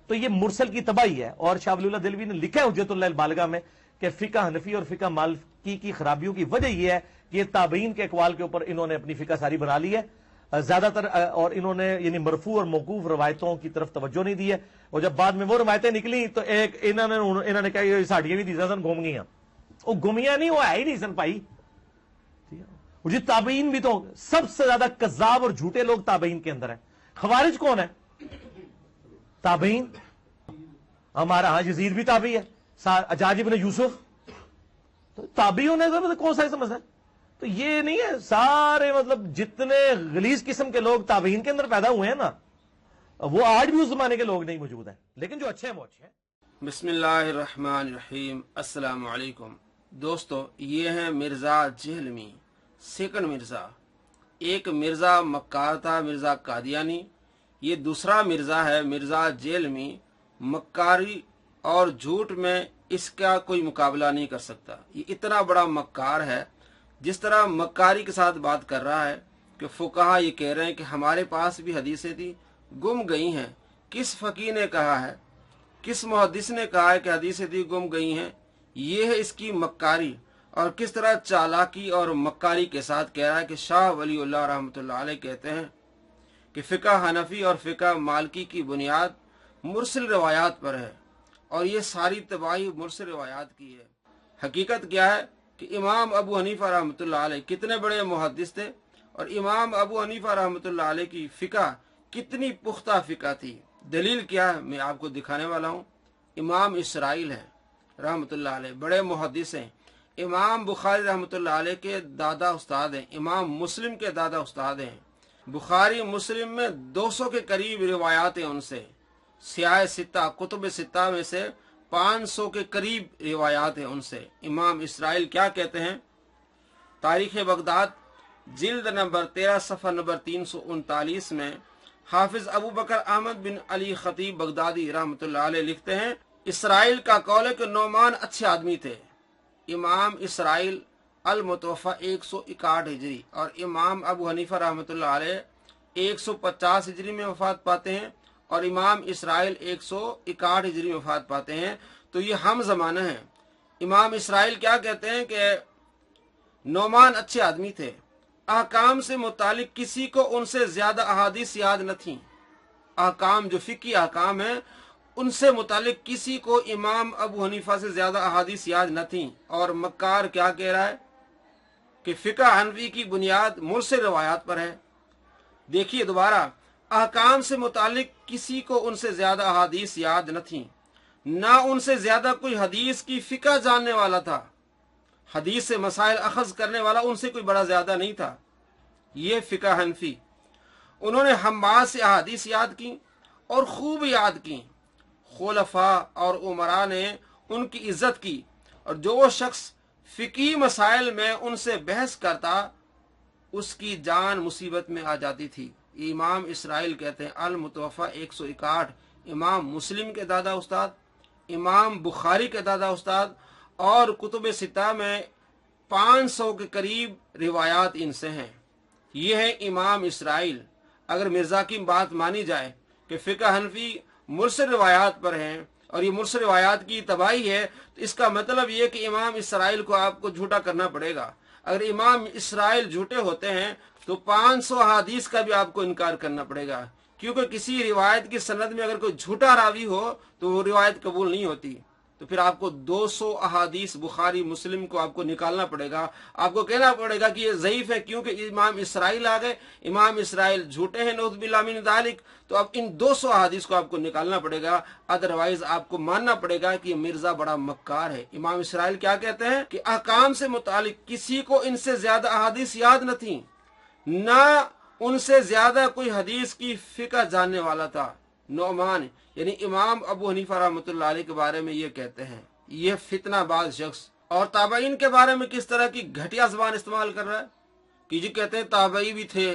تو یہ مرسل کی تباہی ہے. اور شاہ ولی اللہ دہلوی نے لکھا ہے حجت البالغہ میں کہ فقہ حنفی اور فقہ مالکی کی خرابیوں کی وجہ یہ ہے کہ یہ تابعین کے اقوال کے اوپر انہوں نے اپنی فقہ ساری بنا لی ہے زیادہ تر, اور انہوں نے یعنی مرفوع اور موقوف روایتوں کی طرف توجہ نہیں دی ہے. اور جب بعد میں وہ روایتیں نکلی تو ایک انہوں نے کہا یہ ساڑیاں بھی دی سن گھوم گئی, وہ گمیاں نہیں, وہ ہے ہی نہیں سن پائی. جی تابعین بھی تو سب سے زیادہ کذاب اور جھوٹے لوگ تابعین کے اندر ہیں. خوارج کون ہے؟ تابعین. ہمارا ہاں یزید بھی تابعی ہے, حجاج ابن یوسف, تو تابعیوں نے کون سا سمجھا. تو یہ نہیں ہے سارے مطلب جتنے غلیظ قسم کے لوگ تابعین کے اندر پیدا ہوئے ہیں نا, وہ آج بھی اس زمانے کے لوگ نہیں موجود ہیں, لیکن جو اچھے ہیں وہ اچھے ہیں. بسم اللہ الرحمن الرحیم. السلام علیکم دوستو, یہ ہیں مرزا جہلمی, سیکنڈ مرزا. ایک مرزا مکار تھا, مرزا قادیانی. یہ دوسرا مرزا ہے مرزا جہلمی. مکاری اور جھوٹ میں اس کا کوئی مقابلہ نہیں کر سکتا. یہ اتنا بڑا مکار ہے. جس طرح مکاری کے ساتھ بات کر رہا ہے کہ فقہا یہ کہہ رہے ہیں کہ ہمارے پاس بھی حدیثیں تھی گم گئی ہیں. کس فقیہ نے کہا ہے, کس محدث نے کہا ہے کہ حدیثیں تھی گم گئی ہیں؟ یہ ہے اس کی مکاری. اور کس طرح چالاکی اور مکاری کے ساتھ کہہ رہا ہے کہ شاہ ولی اللہ رحمۃ اللہ علیہ کہتے ہیں کہ فقہ حنفی اور فقہ مالکی کی بنیاد مرسل روایات پر ہے, اور یہ ساری تباہی مرسل روایات کی ہے. حقیقت کیا ہے کہ امام ابو حنیفہ رحمۃ اللہ علیہ کتنے بڑے محدث تھے, اور امام ابو حنیفہ رحمۃ اللہ علیہ کی فقہ کتنی پختہ فقہ تھی. دلیل کیا ہے میں آپ کو دکھانے والا ہوں. امام اسرائیل ہے رحمۃ اللہ علیہ, بڑے محدث ہیں. امام بخاری رحمۃ اللہ علیہ کے دادا استاد ہیں. امام مسلم کے دادا استاد ہیں. بخاری مسلم میں 200 کے قریب روایات ہیں ان سے. سیاہ ستہ کتب ستہ میں سے 500 کے قریب روایات ہیں ان سے. امام اسرائیل کیا کہتے ہیں؟ تاریخ بغداد جلد نمبر 13 صفحہ نمبر 339 میں حافظ ابو بکر احمد بن علی خطیب بغدادی رحمۃ اللہ علیہ لکھتے ہیں, اسرائیل کا قول ہے کہ نعمان اچھے آدمی تھے. امام اسرائیل المتوفہ 161 ہجری اور امام ابو حنیفہ رحمۃ اللہ علیہ 150 ہجری میں وفات پاتے ہیں, اور امام اسرائیل 161 ہجری میں وفات پاتے ہیں. تو یہ ہم زمانہ ہیں. امام اسرائیل کیا کہتے ہیں کہ نعمان اچھے آدمی تھے. احکام سے متعلق کسی کو ان سے زیادہ احادیث یاد نہ تھیں. احکام جو فقہی احکام ہیں ان سے متعلق کسی کو امام ابو حنیفہ سے زیادہ احادیث یاد نہ تھیں. اور مکار کیا کہہ رہا ہے کہ فقہ حنفی کی بنیاد مرسل روایات پر ہے. دیکھیے دوبارہ, احکام سے متعلق کسی کو ان سے زیادہ احادیث یاد نہ تھیں, نہ ان سے زیادہ کوئی حدیث کی فقہ جاننے والا تھا. حدیث سے مسائل اخذ کرنے والا ان سے کوئی بڑا زیادہ نہیں تھا. یہ فقہ حنفی. انہوں نے حماد سے احادیث یاد کی اور خوب یاد کی. خلفاء اور عمراء نے ان کی عزت کی, اور جو شخص فقہی مسائل میں ان سے بحث کرتا اس کی جان مصیبت میں آ جاتی تھی. امام اسرائیل کہتے ہیں المتوفہ 161, امام مسلم کے دادا استاد, امام بخاری کے دادا استاد, اور کتب ستہ میں 500 کے قریب روایات ان سے ہیں. یہ ہے امام اسرائیل. اگر مرزا کی بات مانی جائے کہ فقہ حنفی مرسل روایات پر ہیں اور یہ مرسل روایات کی تباہی ہے, تو اس کا مطلب یہ کہ امام اسرائیل کو آپ کو جھوٹا کرنا پڑے گا. اگر امام اسرائیل جھوٹے ہوتے ہیں تو 500 احادیث کا بھی آپ کو انکار کرنا پڑے گا, کیونکہ کسی روایت کی سند میں اگر کوئی جھوٹا راوی ہو تو وہ روایت قبول نہیں ہوتی. تو پھر آپ کو 200 احادیث بخاری مسلم کو آپ کو نکالنا پڑے گا. آپ کو کہنا پڑے گا کہ یہ ضعیف ہے کیونکہ امام اسرائیل آ گئے, امام اسرائیل جھوٹے ہیں نعوذ باللہ من ذالک. تو اب ان 200 احادیث کو آپ کو نکالنا پڑے گا, ادروائز آپ کو ماننا پڑے گا کہ یہ مرزا بڑا مکار ہے. امام اسرائیل کیا کہتے ہیں کہ احکام سے متعلق کسی کو ان سے زیادہ احادیث یاد نہ تھیں, نہ ان سے زیادہ کوئی حدیث کی فقہ جاننے والا تھا. نعمان یعنی امام ابو حنیفہ رحمۃ اللہ علیہ کے بارے میں یہ کہتے ہیں. یہ فتنہ باز شخص. اور تابعین کے بارے میں کس طرح کی گھٹیا زبان استعمال کر رہا ہے کہ جی کہتے ہیں تابعی بھی تھے,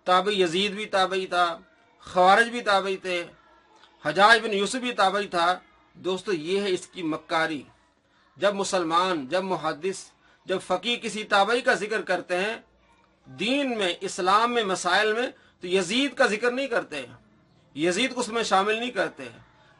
تابعی یزید بھی تابعی تھا, خوارج بھی تابعی تھے, حجاج بن یوسف بھی تابعی تھا. دوستو یہ ہے اس کی مکاری. جب مسلمان, جب محدث, جب فقیہ کسی تابعی کا ذکر کرتے ہیں دین میں, اسلام میں, مسائل میں, تو یزید کا ذکر نہیں کرتے, یزید کو اس میں شامل نہیں کرتے.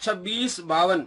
2652,